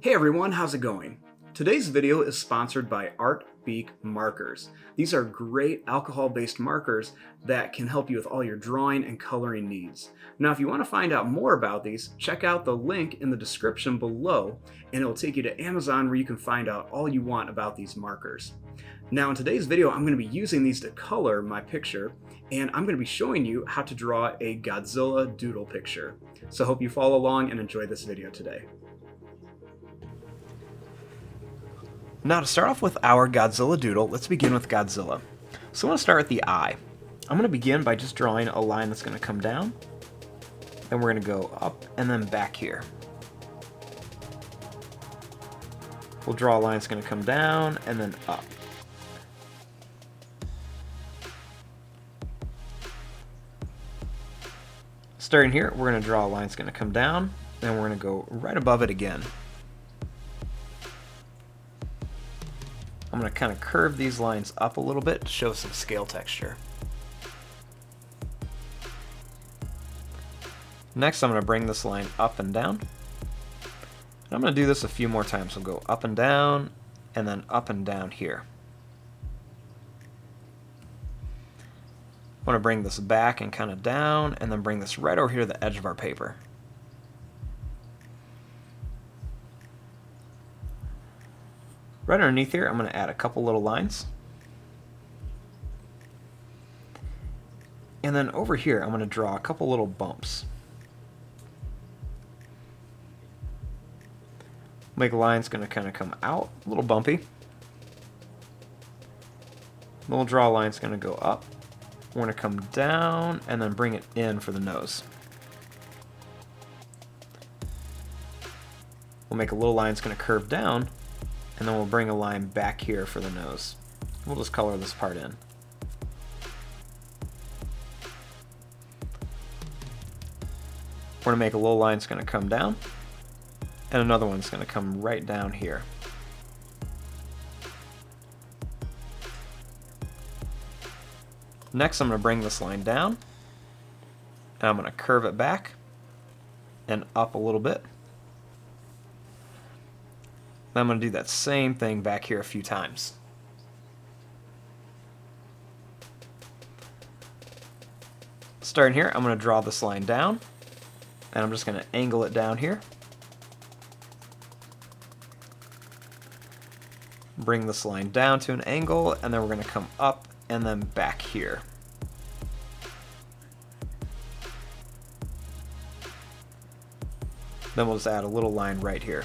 Hey everyone, how's it going? Today's video is sponsored by Art Beek Markers. These are great alcohol-based markers that can help you with all your drawing and coloring needs. Now, if you want to find out more about these, check out the link in the description below, and it will take you to Amazon where you can find out all you want about these markers. Now, in today's video, I'm going to be using these to color my picture, and I'm going to be showing you how to draw a Godzilla doodle picture. So I hope you follow along and enjoy this video today. Now to start off with our Godzilla doodle, let's begin with Godzilla. So I want to start with the eye. I'm going to begin by just drawing a line that's going to come down, then we're going to go up and then back here. We'll draw a line that's going to come down and then up. Starting here, we're going to draw a line that's going to come down, and we're going to go right above it again. I'm going to kind of curve these lines up a little bit to show some scale texture. Next, I'm going to bring this line up and down. And I'm going to do this a few more times. We'll go up and down, and then up and down here. I want to bring this back and kind of down, and then bring this right over here to the edge of our paper. Right underneath here, I'm going to add a couple little lines. And then over here, I'm going to draw a couple little bumps. Make a line that's going to kind of come out, a little bumpy. Then we'll draw a line that's going to go up. We're going to come down and then bring it in for the nose. We'll make a little line that's going to curve down, and then we'll bring a line back here for the nose. We'll just color this part in. We're going to make a little line that's going to come down, and another one's going to come right down here. Next, I'm going to bring this line down, and I'm going to curve it back and up a little bit. Then I'm going to do that same thing back here a few times. Starting here, I'm going to draw this line down, and I'm just going to angle it down here. Bring this line down to an angle, and then we're going to come up and then back here. Then we'll just add a little line right here.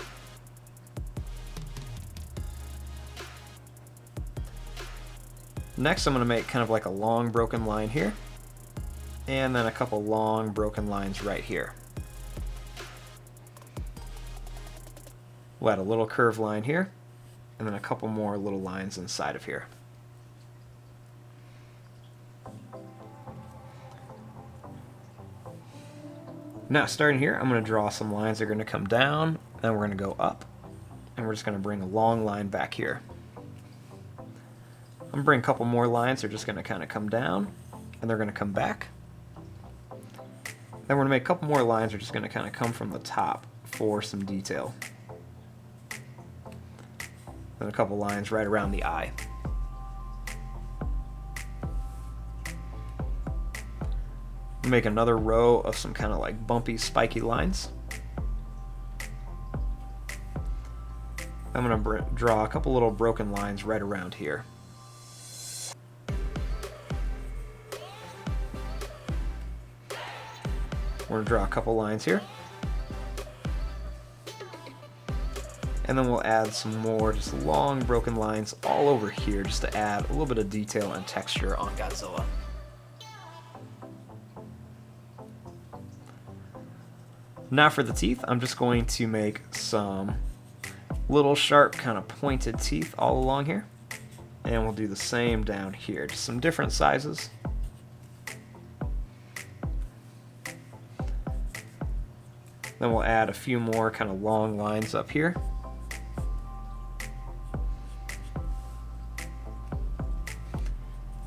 Next, I'm going to make kind of like a long broken line here, and then a couple long broken lines right here. We'll add a little curved line here, and then a couple more little lines inside of here. Now, starting here, I'm going to draw some lines that are going to come down, and we're going to go up, and we're just going to bring a long line back here. I'm going to bring a couple more lines. They're just going to kind of come down, and they're going to come back. Then we're going to make a couple more lines. They're just going to kind of come from the top for some detail. Then a couple lines right around the eye. Make another row of some kind of like bumpy, spiky lines. I'm going to draw a couple little broken lines right around here. We're going to draw a couple lines here. And then we'll add some more just long broken lines all over here just to add a little bit of detail and texture on Godzilla. Now for the teeth, I'm just going to make some little sharp kind of pointed teeth all along here. And we'll do the same down here, just some different sizes. Then we'll add a few more kind of long lines up here.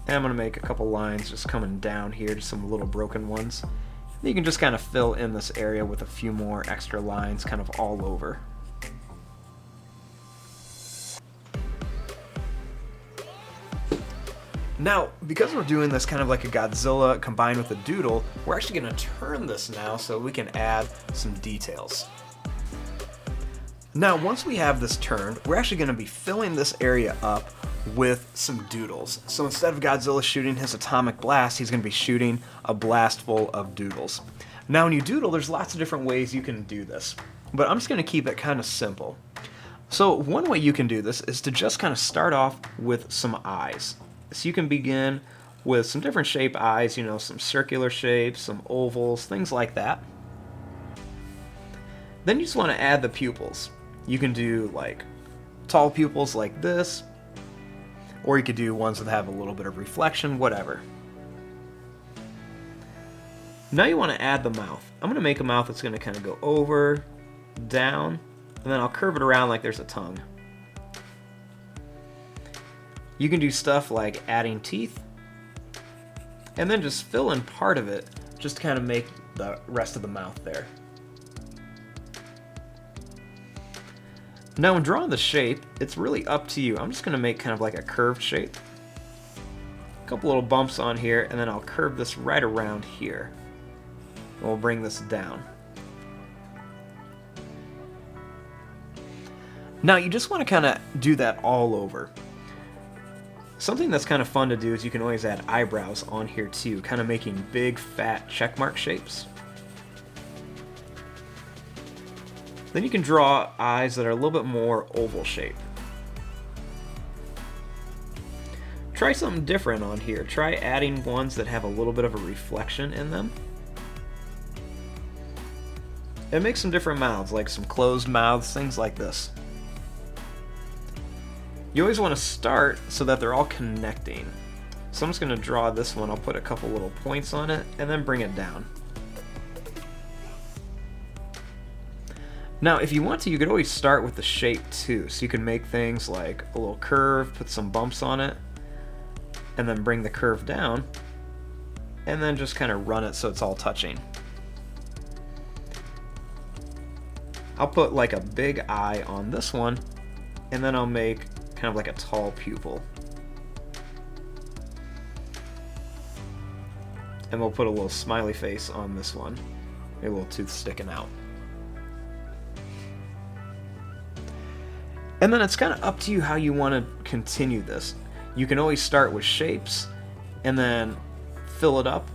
And I'm going to make a couple lines just coming down here, just some little broken ones. You can just kind of fill in this area with a few more extra lines kind of all over. Now, because we're doing this kind of like a Godzilla combined with a doodle, we're actually going to turn this now so we can add some details. Now, once we have this turned, we're actually going to be filling this area up with some doodles. So instead of Godzilla shooting his atomic blast, he's going to be shooting a blast full of doodles. Now, when you doodle, there's lots of different ways you can do this, but I'm just going to keep it kind of simple. So one way you can do this is to just kind of start off with some eyes. So you can begin with some different shape eyes, you know, some circular shapes, some ovals, things like that. Then you just want to add the pupils. You can do like tall pupils like this, or you could do ones that have a little bit of reflection, whatever. Now you want to add the mouth. I'm going to make a mouth that's going to kind of go over, down, and then I'll curve it around like there's a tongue. You can do stuff like adding teeth, and then just fill in part of it just to kind of make the rest of the mouth there. Now when drawing the shape, it's really up to you. I'm just going to make kind of like a curved shape. A couple little bumps on here, and then I'll curve this right around here. And we'll bring this down. Now you just want to kind of do that all over. Something that's kind of fun to do is you can always add eyebrows on here too, kind of making big fat checkmark shapes. Then you can draw eyes that are a little bit more oval shape. Try something different on here. Try adding ones that have a little bit of a reflection in them. And make some different mouths, like some closed mouths, things like this. You always want to start so that they're all connecting. So I'm just going to draw this one. I'll put a couple little points on it and then bring it down. Now, if you want to, you could always start with the shape too. So you can make things like a little curve, put some bumps on it, and then bring the curve down, and then just kind of run it so it's all touching. I'll put like a big eye on this one, and then I'll make kind of like a tall pupil. And we'll put a little smiley face on this one, maybe a little tooth sticking out. And then it's kind of up to you how you want to continue this. You can always start with shapes and then fill it up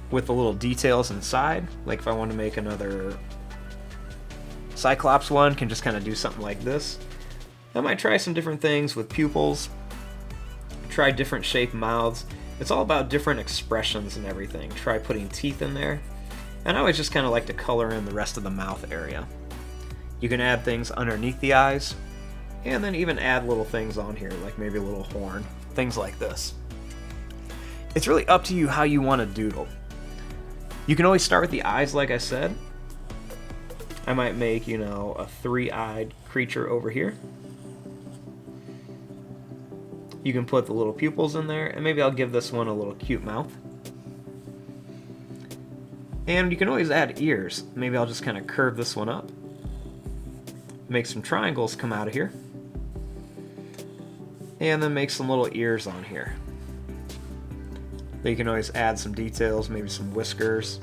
with the little details inside. Like if I want to make another Cyclops one, can just kind of do something like this. I might try some different things with pupils, try different shaped mouths. It's all about different expressions and everything. Try putting teeth in there. And I always just kind of like to color in the rest of the mouth area. You can add things underneath the eyes, and then even add little things on here, like maybe a little horn, things like this. It's really up to you how you want to doodle. You can always start with the eyes, like I said. I might make, you know, a three-eyed creature over here. You can put the little pupils in there, and maybe I'll give this one a little cute mouth. And you can always add ears. Maybe I'll just kind of curve this one up. Make some triangles come out of here. And then make some little ears on here. Then you can always add some details, maybe some whiskers.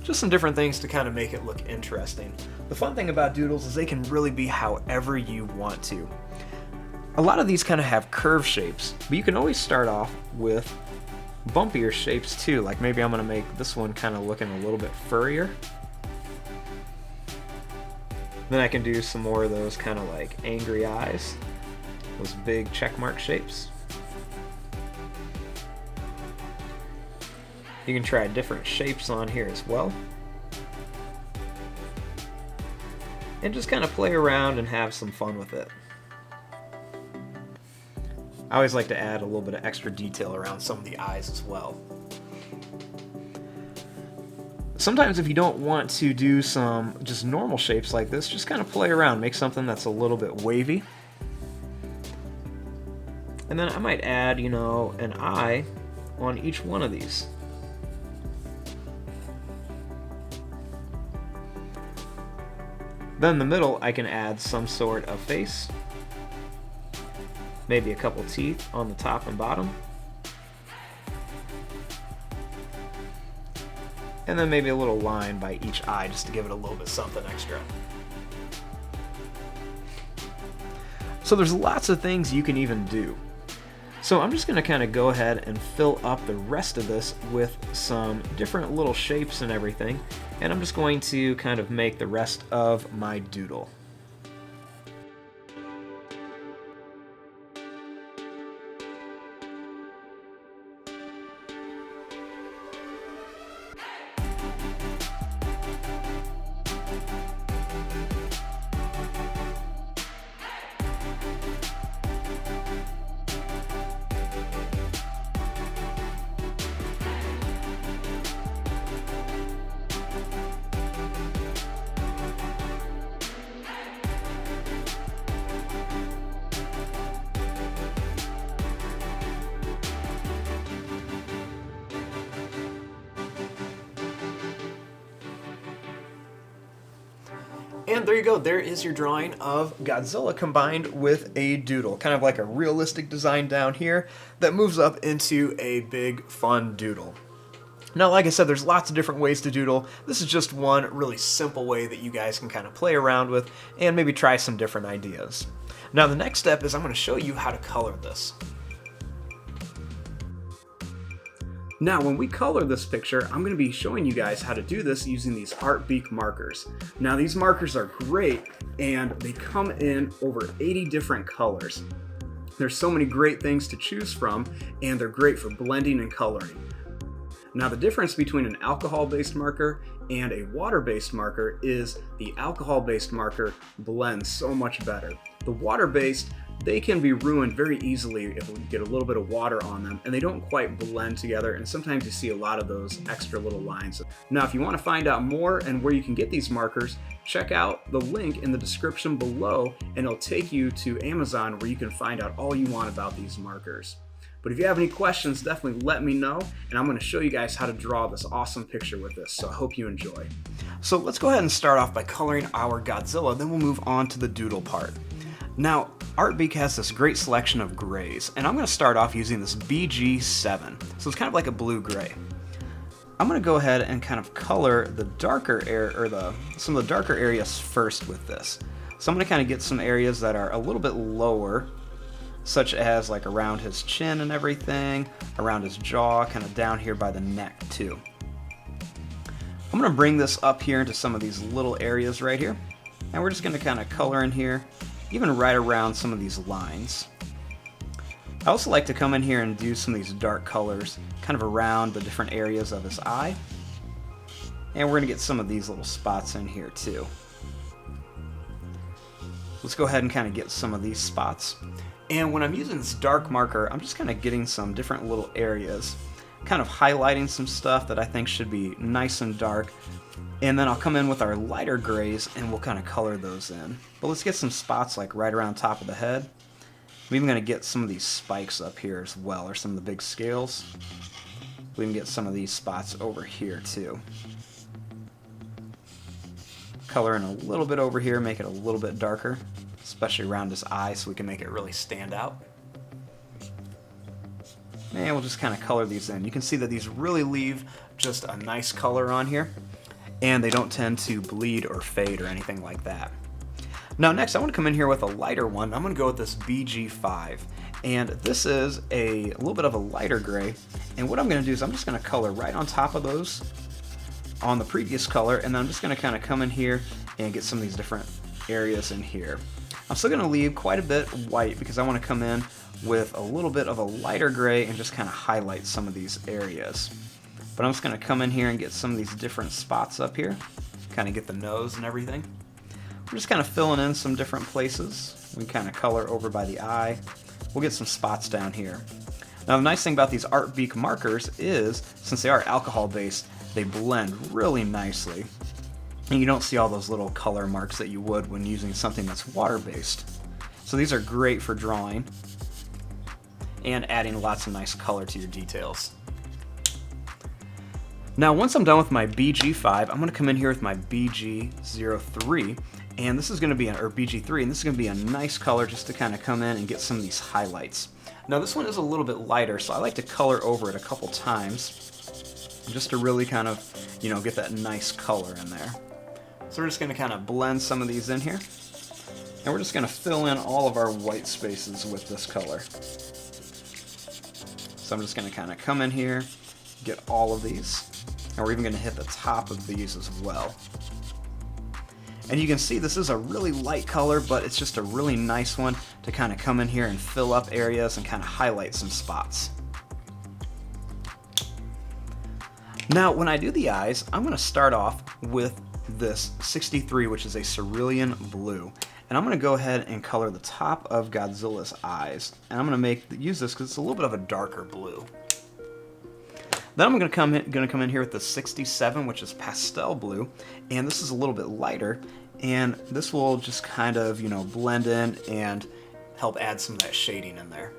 Just some different things to kind of make it look interesting. The fun thing about doodles is they can really be however you want to. A lot of these kind of have curved shapes, but you can always start off with bumpier shapes too. Like maybe I'm going to make this one kind of looking a little bit furrier. Then I can do some more of those kind of like angry eyes. Those big checkmark shapes. You can try different shapes on here as well. And just kind of play around and have some fun with it. I always like to add a little bit of extra detail around some of the eyes as well. Sometimes if you don't want to do some just normal shapes like this, just kind of play around, make something that's a little bit wavy. And then I might add, you know, an eye on each one of these. Then in the middle, I can add some sort of face. Maybe a couple teeth on the top and bottom. and then maybe a little line by each eye just to give it a little bit something extra. So there's lots of things you can even do. So I'm just going to kind of go ahead and fill up the rest of this with some different little shapes and everything, and I'm just going to kind of make the rest of my doodle. And there you go, there is your drawing of Godzilla combined with a doodle. Kind of like a realistic design down here that moves up into a big fun doodle. Now, like I said, there's lots of different ways to doodle. This is just one really simple way that you guys can kind of play around with and maybe try some different ideas. Now the next step is I'm going to show you how to color this. Now, when we color this picture, I'm going to be showing you guys how to do this using these Art Beek markers. Now, these markers are great, and they come in over 80 different colors. There's so many great things to choose from, and they're great for blending and coloring. Now, the difference between an alcohol-based marker and a water-based marker is the alcohol-based marker blends so much better. The water-based, they can be ruined very easily if we get a little bit of water on them, and they don't quite blend together, and sometimes you see a lot of those extra little lines. Now, if you want to find out more and where you can get these markers, check out the link in the description below, and it'll take you to Amazon where you can find out all you want about these markers. But if you have any questions, definitely let me know, and I'm going to show you guys how to draw this awesome picture with this, so I hope you enjoy. So let's go ahead and start off by coloring our Godzilla, then we'll move on to the doodle part. Now, Art Beek has this great selection of grays, and I'm going to start off using this BG7. So it's kind of like a blue-gray. I'm going to go ahead and kind of color the darker area, or some of the darker areas first with this. So I'm going to kind of get some areas that are a little bit lower, such as like around his chin and everything, around his jaw, kind of down here by the neck too. I'm going to bring this up here into some of these little areas right here, and we're just going to kind of color in here, even right around some of these lines. I also like to come in here and do some of these dark colors kind of around the different areas of his eye. And we're going to get some of these little spots in here too. Let's go ahead and kind of get some of these spots. And when I'm using this dark marker, I'm just kind of getting some different little areas, kind of highlighting some stuff that I think should be nice and dark. And then I'll come in with our lighter grays and we'll kind of color those in. But let's get some spots like right around top of the head. I'm even going to get some of these spikes up here as well, or some of the big scales. We can get some of these spots over here too. Color in a little bit over here, make it a little bit darker, especially around his eye so we can make it really stand out. And we'll just kind of color these in. You can see that these really leave just a nice color on here, and they don't tend to bleed or fade or anything like that. Now next I want to come in here with a lighter one. I'm going to go with this BG5, and this is a little bit of a lighter gray, and what I'm going to do is I'm just going to color right on top of those on the previous color, and then I'm just going to kind of come in here and get some of these different areas in here. I'm still going to leave quite a bit white because I want to come in with a little bit of a lighter gray and just kind of highlight some of these areas. But I'm just going to come in here and get some of these different spots up here, kind of get the nose and everything. We're just kind of filling in some different places. We kind of color over by the eye. We'll get some spots down here. Now the nice thing about these Art Beek markers is, since they are alcohol based, they blend really nicely. And you don't see all those little color marks that you would when using something that's water based. So these are great for drawing and adding lots of nice color to your details. Now once I'm done with my BG5, I'm going to come in here with my BG03, and this is going to be or BG3, and this is going to be a nice color just to kind of come in and get some of these highlights. Now this one is a little bit lighter, so I like to color over it a couple times just to really kind of, get that nice color in there. So we're just going to kind of blend some of these in here. And we're just going to fill in all of our white spaces with this color. So I'm just going to kind of come in here, get all of these, and we're even going to hit the top of these as well. And you can see this is a really light color, but it's just a really nice one to kind of come in here and fill up areas and kind of highlight some spots. Now, when I do the eyes, I'm going to start off with this 63, which is a cerulean blue. And I'm going to go ahead and color the top of Godzilla's eyes. And I'm going to use this because it's a little bit of a darker blue. Then I'm going to come in here with the 67, which is pastel blue. And this is a little bit lighter. And this will just kind of, blend in and help add some of that shading in there.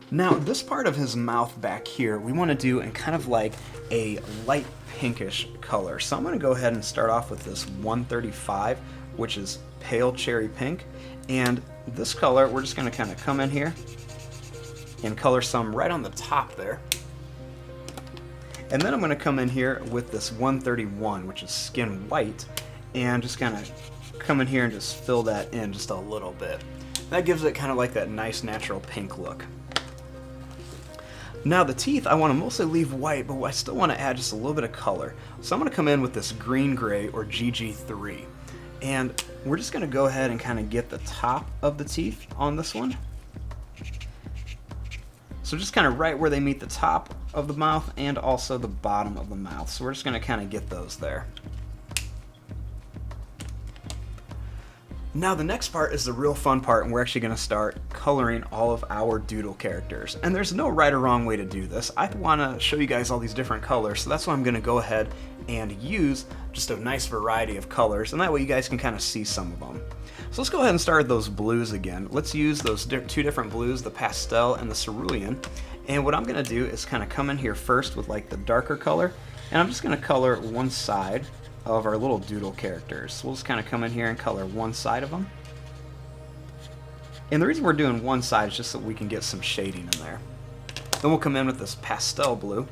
Now, this part of his mouth back here, we want to do in kind of like a light pinkish color. So I'm going to go ahead and start off with this 135, which is pale cherry pink. And this color, we're just going to kind of come in here and color some right on the top there. And then I'm going to come in here with this 131, which is skin white, and just kind of come in here and just fill that in just a little bit. That gives it kind of like that nice natural pink look. Now the teeth, I want to mostly leave white, but I still want to add just a little bit of color. So I'm going to come in with this green gray, or GG3. And we're just going to go ahead and kind of get the top of the teeth on this one. So just kind of right where they meet the top of the mouth and also the bottom of the mouth. So we're just going to kind of get those there. Now the next part is the real fun part, and we're actually going to start coloring all of our doodle characters. And there's no right or wrong way to do this. I want to show you guys all these different colors, so that's why I'm going to go ahead and use just a nice variety of colors, and that way you guys can kind of see some of them. So let's go ahead and start with those blues again. Let's use those two different blues, the pastel and the cerulean. And what I'm going to do is kind of come in here first with like the darker color, and I'm just going to color one side of our little doodle characters. So we'll just kind of come in here and color one side of them. And the reason we're doing one side is just so we can get some shading in there. Then we'll come in with this pastel blue,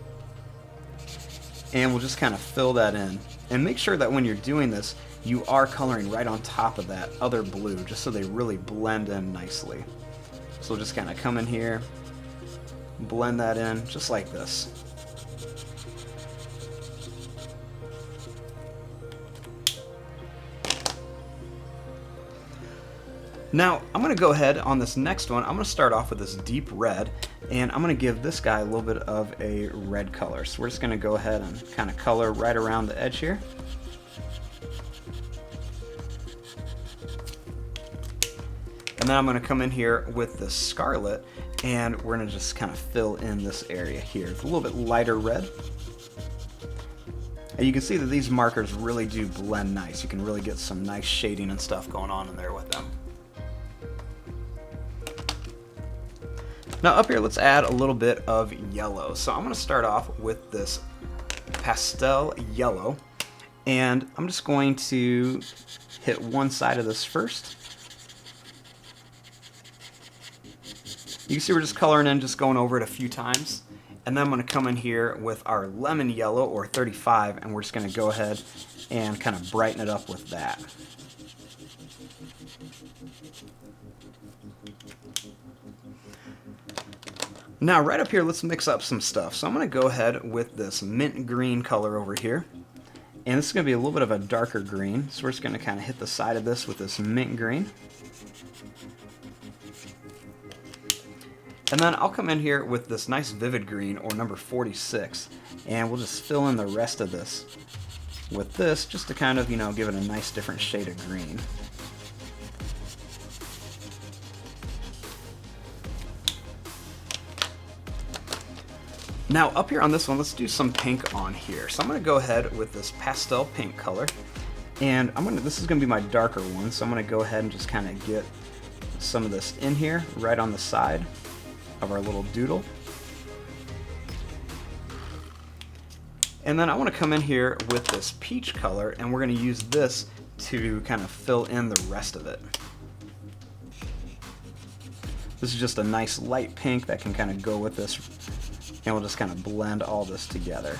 and we'll just kind of fill that in. And make sure that when you're doing this, you are coloring right on top of that other blue, just so they really blend in nicely. So we'll just kind of come in here, blend that in, just like this. Now, I'm going to go ahead on this next one. I'm going to start off with this deep red, and I'm going to give this guy a little bit of a red color. So we're just going to go ahead and kind of color right around the edge here. And then I'm going to come in here with the scarlet, and we're going to just kind of fill in this area here. It's a little bit lighter red. And you can see that these markers really do blend nice. You can really get some nice shading and stuff going on in there with them. Now up here, let's add a little bit of yellow. So I'm going to start off with this pastel yellow, and I'm just going to hit one side of this first. You can see we're just coloring in, just going over it a few times. And then I'm going to come in here with our lemon yellow, or 35, and we're just going to go ahead and kind of brighten it up with that. Now right up here, let's mix up some stuff. So I'm going to go ahead with this mint green color over here. And this is going to be a little bit of a darker green. So we're just going to kind of hit the side of this with this mint green. And then I'll come in here with this nice vivid green, or number 46. And we'll just fill in the rest of this with this, just to kind of, give it a nice different shade of green. Now up here on this one, let's do some pink on here. So I'm going to go ahead with this pastel pink color, and this is going to be my darker one, so I'm going to go ahead and just kind of get some of this in here right on the side of our little doodle. And then I want to come in here with this peach color, and we're going to use this to kind of fill in the rest of it. This is just a nice light pink that can kind of go with this, and we'll just kind of blend all this together.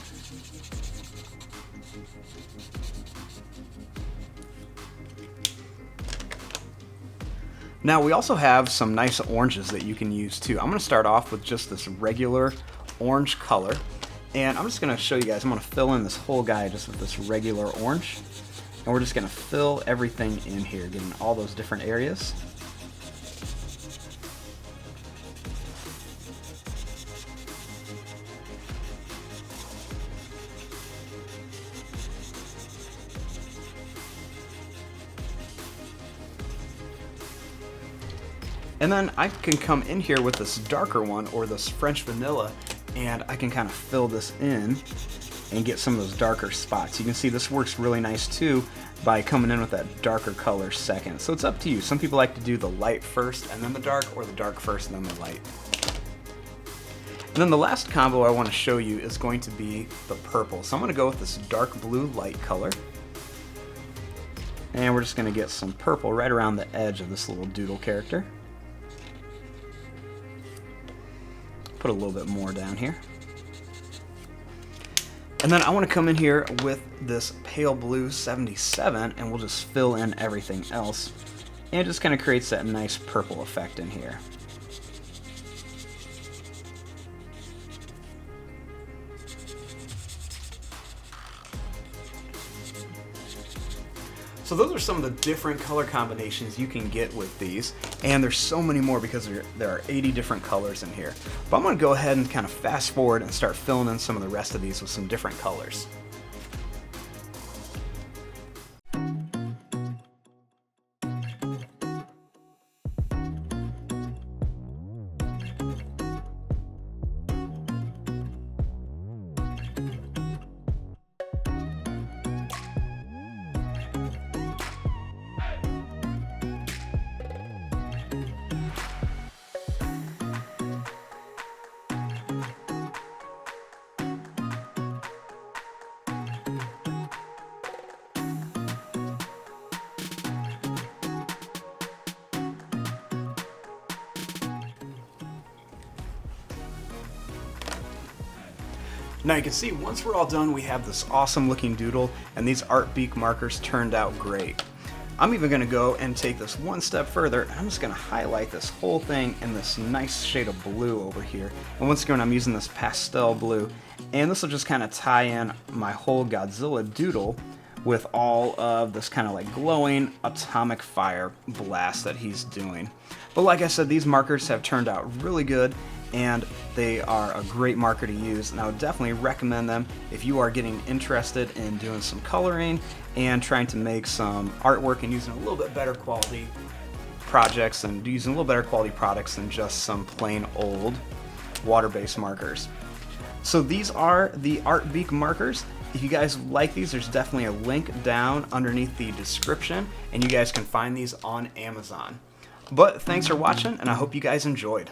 Now we also have some nice oranges that you can use too. I'm going to start off with just this regular orange color, and I'm just going to show you guys. I'm going to fill in this whole guy just with this regular orange, and we're just going to fill everything in here, getting all those different areas. And then I can come in here with this darker one, or this French vanilla, and I can kind of fill this in and get some of those darker spots. You can see this works really nice too by coming in with that darker color second. So it's up to you. Some people like to do the light first and then the dark, or the dark first and then the light. And then the last combo I want to show you is going to be the purple. So I'm going to go with this dark blue light color. And we're just going to get some purple right around the edge of this little doodle character. Put a little bit more down here. And then I want to come in here with this pale blue 77, and we'll just fill in everything else. And it just kind of creates that nice purple effect in here. So those are some of the different color combinations you can get with these, and there's so many more because there are 80 different colors in here. But I'm going to go ahead and kind of fast forward and start filling in some of the rest of these with some different colors. Now you can see once we're all done, we have this awesome looking doodle, and these Art Beek markers turned out great. I'm even going to go and take this one step further, and I'm just going to highlight this whole thing in this nice shade of blue over here. And once again, I'm using this pastel blue, and this will just kind of tie in my whole Godzilla doodle with all of this kind of like glowing atomic fire blast that he's doing. But like I said, these markers have turned out really good, and they are a great marker to use, and I would definitely recommend them if you are getting interested in doing some coloring and trying to make some artwork and using a little bit better quality projects and using a little better quality products than just some plain old water-based markers. So these are the Art Beek markers. If you guys like these, there's definitely a link down underneath the description, and you guys can find these on Amazon. But thanks for watching, and I hope you guys enjoyed.